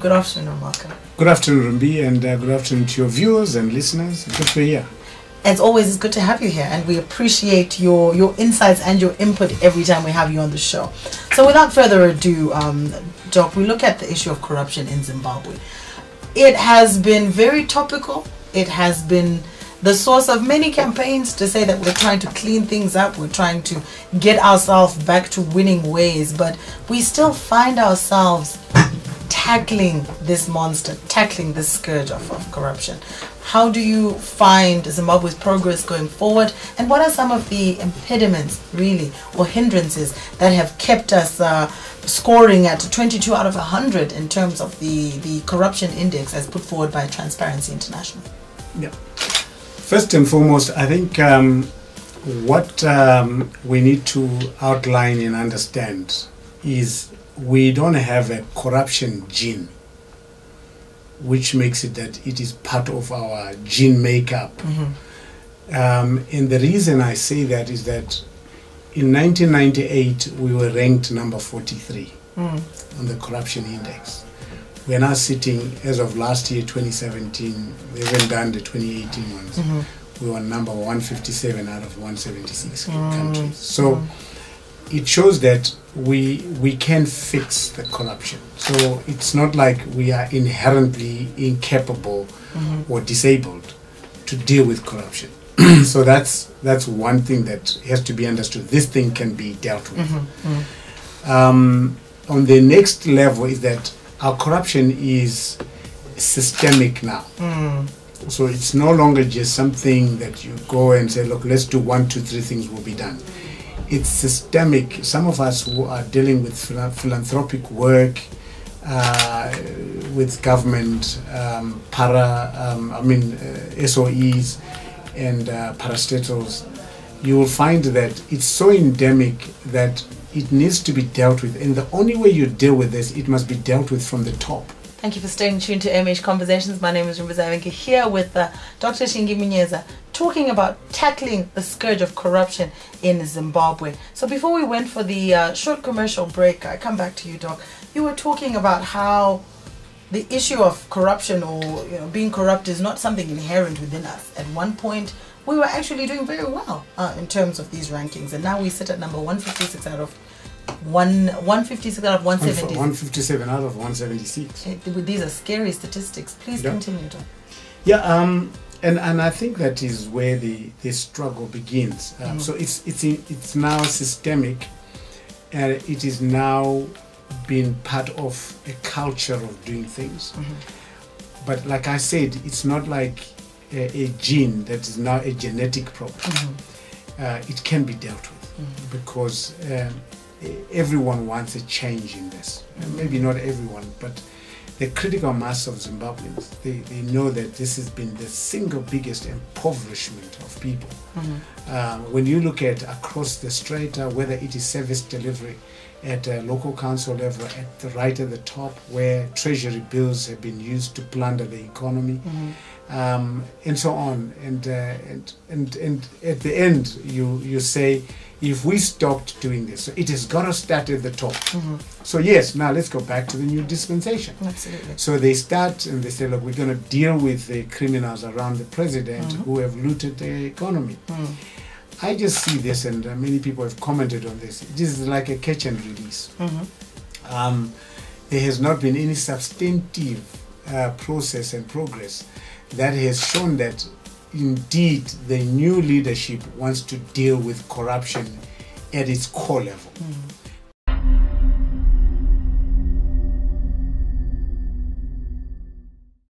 Good afternoon, Malcolm. Good afternoon, Rumbi, and good afternoon to your viewers and listeners. Good to be here. As always, it's good to have you here, and we appreciate your insights and your input every time we have you on the show. So without further ado, Doc, we look at the issue of corruption in Zimbabwe. It has been very topical. It has been the source of many campaigns to say that we're trying to clean things up, we're trying to get ourselves back to winning ways, but we still find ourselves tackling this monster, tackling this scourge of corruption. How do you find Zimbabwe's progress going forward, and what are some of the impediments, really, or hindrances that have kept us scoring at 22 out of 100 in terms of the corruption index as put forward by Transparency International? Yeah. First and foremost, I think what we need to outline and understand is we don't have a corruption gene, which makes it that it is part of our gene makeup. And the reason I say that is that in 1998 we were ranked number 43 on the corruption index. We are now sitting, as of last year, 2017, we haven't done the 2018 ones. We were number 157 out of 176 countries. So it shows that we can fix the corruption. So it's not like we are inherently incapable or disabled to deal with corruption. So that's one thing that has to be understood. This thing can be dealt with. On the next level is that our corruption is systemic now. So it's no longer just something that you go and say, look, let's do 1, 2, 3 things will be done. It's systemic. Some of us who are dealing with philanthropic work, with government, SOEs and parastatals, you will find that it's so endemic that it needs to be dealt with. And the only way you deal with this, it must be dealt with from the top. Thank you for staying tuned to AMH Conversations. My name is Rumbi here with Dr. Shingi Munyeza, talking about tackling the scourge of corruption in Zimbabwe. So before we went for the short commercial break, I come back to you, Doc. You were talking about how the issue of corruption or being corrupt is not something inherent within us. At one point, we were actually doing very well in terms of these rankings, and now we sit at number 156 out of 156 out of 176. 157 out of 176. These are scary statistics. Please continue, Doc. Yeah, and I think that is where the struggle begins. So it's now systemic, and it is now being part of a culture of doing things. But like I said, it's not like a gene that is now a genetic problem. It can be dealt with because everyone wants a change in this. Maybe not everyone, but the critical mass of Zimbabweans, they know that this has been the single biggest impoverishment of people. When you look at across the strata, whether it is service delivery at a local council level, at the right at the top, where treasury bills have been used to plunder the economy, and so on, and at the end you say, if we stopped doing this, so it has got to start at the top. So yes, now let's go back to the new dispensation. Absolutely. So they start and they say, look, we're going to deal with the criminals around the president who have looted the economy. I just see this, and many people have commented on this. This is like a catch and release. There has not been any substantive process and progress that has shown that indeed the new leadership wants to deal with corruption at its core level.